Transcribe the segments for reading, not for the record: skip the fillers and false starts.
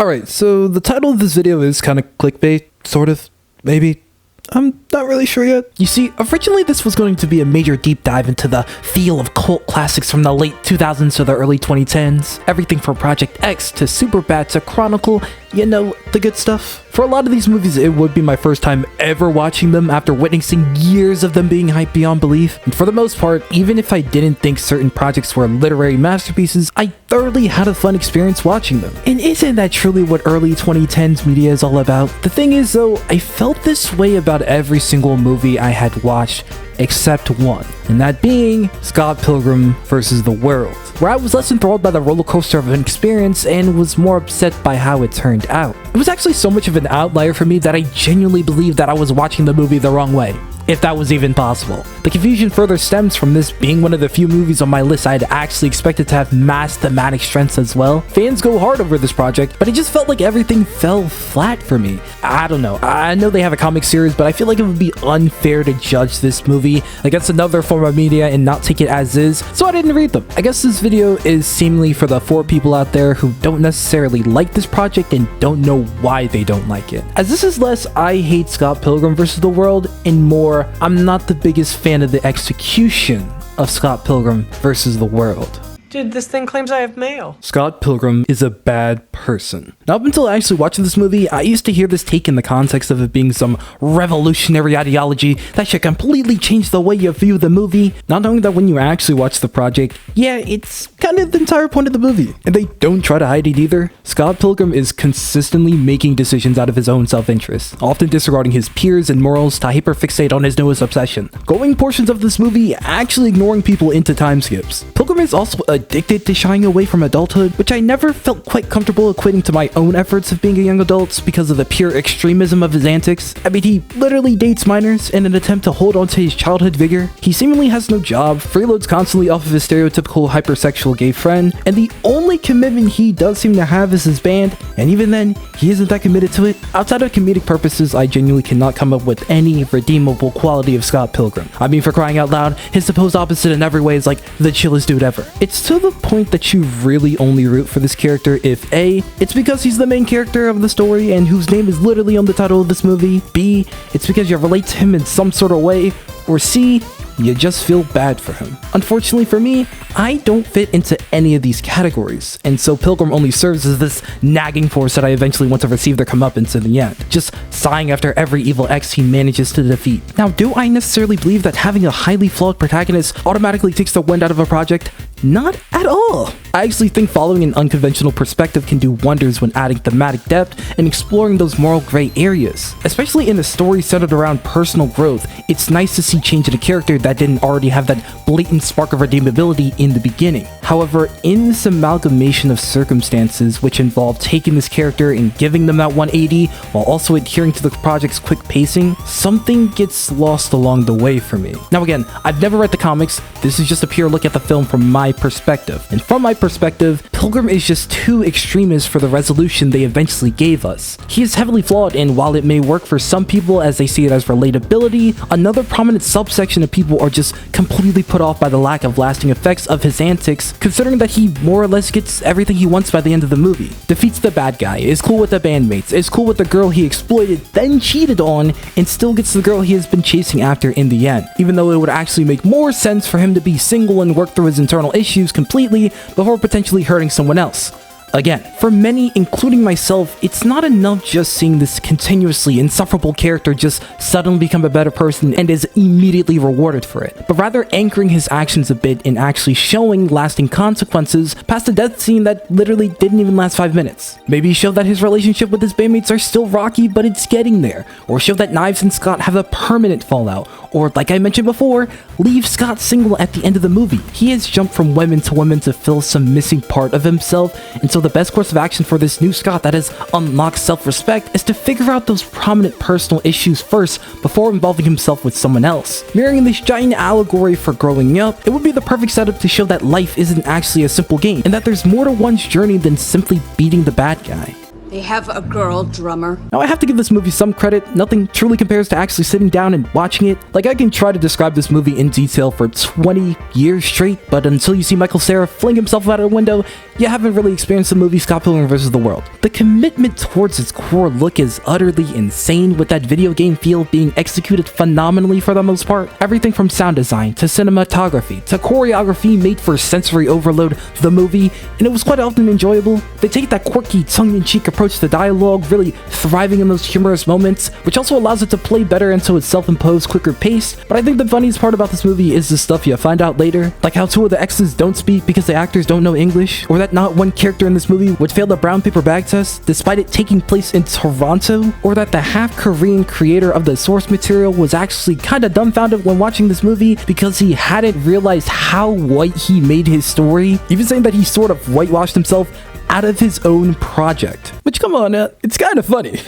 Alright, so the title of this video is kind of clickbait, sort of, maybe. I'm not really sure yet. You see, originally this was going to be a major deep dive into the feel of cult classics from the late 2000s to the early 2010s. Everything from Project X to Superbad to Chronicle, you know, the good stuff. For a lot of these movies, it would be my first time ever watching them after witnessing years of them being hyped beyond belief. And for the most part, even if I didn't think certain projects were literary masterpieces, I thoroughly had a fun experience watching them. And isn't that truly what early 2010s media is all about? The thing is though, I felt this way about every single movie I had watched except one, and that being Scott Pilgrim vs. the World, where I was less enthralled by the roller coaster of an experience and was more upset by how it turned out. It was actually so much of an outlier for me that I genuinely believed that I was watching the movie the wrong way, if that was even possible. The confusion further stems from this being one of the few movies on my list I had actually expected to have mass thematic strengths as well. Fans go hard over this project, but it just felt like everything fell flat for me. I don't know. I know they have a comic series, but I feel like it would be unfair to judge this movie against another form of media and not take it as is, so I didn't read them. I guess this video is seemingly for the 4 people out there who don't necessarily like this project and don't know why they don't like it. As this is less I hate Scott Pilgrim vs. the World and more I'm not the biggest fan of the execution of Scott Pilgrim vs. the World. Dude, this thing claims I have mail. Scott Pilgrim is a bad person. Now, up until actually watching this movie, I used to hear this take in the context of it being some revolutionary ideology that should completely change the way you view the movie, not knowing that when you actually watch the project, yeah, it's kind of the entire point of the movie. And they don't try to hide it either. Scott Pilgrim is consistently making decisions out of his own self-interest, often disregarding his peers and morals to hyperfixate on his newest obsession. Going portions of this movie actually ignoring people into time skips. Pilgrim is also addicted to shying away from adulthood, which I never felt quite comfortable equating to my own efforts of being a young adult because of the pure extremism of his antics. I mean, he literally dates minors in an attempt to hold on to his childhood vigor. He seemingly has no job, freeloads constantly off of his stereotypical hypersexual gay friend, and the only commitment he does seem to have is his band, and even then, he isn't that committed to it. Outside of comedic purposes, I genuinely cannot come up with any redeemable quality of Scott Pilgrim. I mean, for crying out loud, his supposed opposite in every way is like the chillest dude ever. It's to the point that you really only root for this character if A, it's because he's the main character of the story and whose name is literally on the title of this movie, B, it's because you relate to him in some sort of way, or C, you just feel bad for him. Unfortunately for me, I don't fit into any of these categories, and so Pilgrim only serves as this nagging force that I eventually want to receive their comeuppance in the end, just sighing after every evil ex he manages to defeat. Now, do I necessarily believe that having a highly flawed protagonist automatically takes the wind out of a project? Not at all. I actually think following an unconventional perspective can do wonders when adding thematic depth and exploring those moral gray areas. Especially in a story centered around personal growth, it's nice to see change in a character that didn't already have that blatant spark of redeemability in the beginning. However, in this amalgamation of circumstances which involve taking this character and giving them that 180 while also adhering to the project's quick pacing, something gets lost along the way for me. Now again, I've never read the comics, this is just a pure look at the film from my perspective. And from my perspective, Pilgrim is just too extremist for the resolution they eventually gave us. He is heavily flawed, and while it may work for some people as they see it as relatability, another prominent subsection of people are just completely put off by the lack of lasting effects of his antics, considering that he more or less gets everything he wants by the end of the movie. Defeats the bad guy, is cool with the bandmates, is cool with the girl he exploited, then cheated on, and still gets the girl he has been chasing after in the end, even though it would actually make more sense for him to be single and work through his internal issues completely before potentially hurting someone else. Again, for many, including myself, it's not enough just seeing this continuously insufferable character just suddenly become a better person and is immediately rewarded for it, but rather anchoring his actions a bit and actually showing lasting consequences past a death scene that literally didn't even last 5 minutes. Maybe show that his relationship with his bandmates are still rocky, but it's getting there, or show that Knives and Scott have a permanent fallout, or like I mentioned before, leave Scott single at the end of the movie. He has jumped from women to fill some missing part of himself, and so the best course of action for this new Scott that has unlocked self-respect is to figure out those prominent personal issues first before involving himself with someone else. Mirroring this giant allegory for growing up, it would be the perfect setup to show that life isn't actually a simple game, and that there's more to one's journey than simply beating the bad guy. They have a girl drummer. Now I have to give this movie some credit, nothing truly compares to actually sitting down and watching it. Like I can try to describe this movie in detail for 20 years straight, but until you see Michael Cera fling himself out of the window, you haven't really experienced the movie Scott Pilgrim vs. the World. The commitment towards its core look is utterly insane, with that video game feel being executed phenomenally for the most part. Everything from sound design to cinematography to choreography made for sensory overload the movie, and it was quite often enjoyable. They take that quirky tongue-in-cheek approach to dialogue, really thriving in those humorous moments, which also allows it to play better into its self-imposed quicker pace. But I think the funniest part about this movie is the stuff you find out later, like how two of the exes don't speak because the actors don't know English, or that not one character in this movie would fail the brown paper bag test despite it taking place in Toronto, or that the half-Korean creator of the source material was actually kinda dumbfounded when watching this movie because he hadn't realized how white he made his story, even saying that he sort of whitewashed himself out of his own project. Which, come on, it's kind of funny.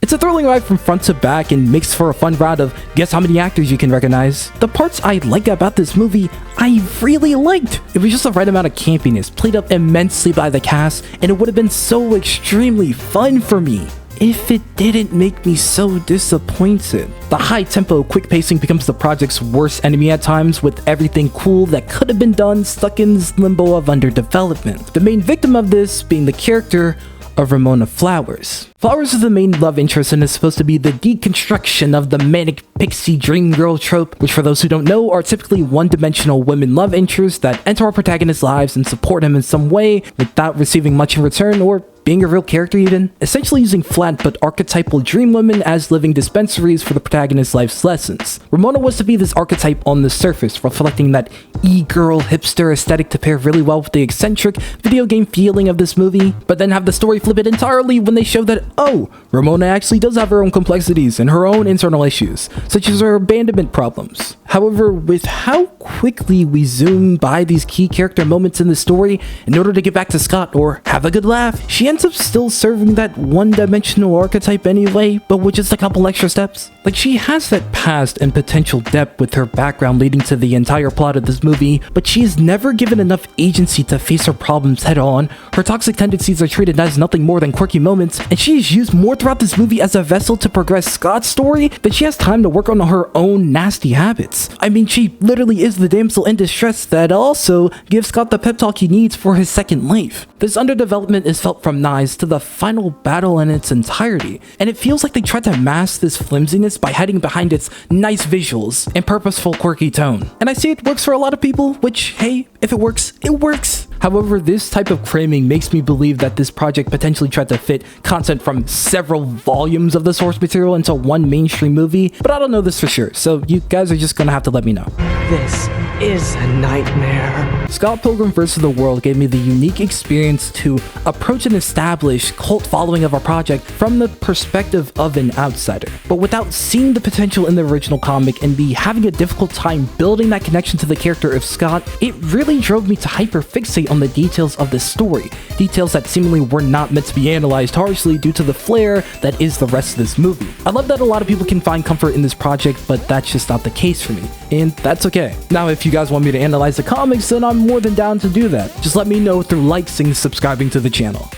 It's a thrilling ride from front to back and makes for a fun round of guess how many actors you can recognize. The parts I like about this movie, I really liked. It was just the right amount of campiness, played up immensely by the cast, and it would have been so extremely fun for me if it didn't make me so disappointed. The high tempo, quick pacing becomes the project's worst enemy at times, with everything cool that could have been done stuck in this limbo of underdevelopment. The main victim of this being the character of Ramona Flowers. Flowers is the main love interest and is supposed to be the deconstruction of the manic pixie dream girl trope, which for those who don't know are typically one-dimensional women love interests that enter our protagonist's lives and support him in some way without receiving much in return or being a real character even, essentially using flat but archetypal dream women as living dispensaries for the protagonist's life's lessons. Ramona was to be this archetype on the surface, reflecting that e-girl hipster aesthetic to pair really well with the eccentric video game feeling of this movie, but then have the story flip it entirely when they show that, oh, Ramona actually does have her own complexities and her own internal issues, such as her abandonment problems. However, with how quickly we zoom by these key character moments in the story in order to get back to Scott or have a good laugh, she ends up still serving that one-dimensional archetype anyway, but with just a couple extra steps. Like, she has that past and potential depth with her background leading to the entire plot of this movie, but she is never given enough agency to face her problems head on. Her toxic tendencies are treated as nothing more than quirky moments, and she is used more throughout this movie as a vessel to progress Scott's story than she has time to work on her own nasty habits. I mean, she literally is the damsel in distress that also gives Scott the pep talk he needs for his second life. This underdevelopment is felt from Nyes to the final battle in its entirety, and it feels like they tried to mask this flimsiness by hiding behind its nice visuals and purposeful quirky tone. And I see it works for a lot of people, which, hey, if it works, it works. However, this type of cramming makes me believe that this project potentially tried to fit content from several volumes of the source material into one mainstream movie, but I don't know this for sure, so you guys are just gonna have to let me know. This is a nightmare. Scott Pilgrim vs. the World gave me the unique experience to approach an established cult following of our project from the perspective of an outsider, but without seeing the potential in the original comic and be having a difficult time building that connection to the character of Scott. It really drove me to hyper-fixate on the details of the story, details that seemingly were not meant to be analyzed harshly due to the flair that is the rest of this movie. I love that a lot of people can find comfort in this project, but that's just not the case for me, and that's okay. Now, if you guys want me to analyze the comics, then I'm more than down to do that. Just let me know through likes and subscribing to the channel.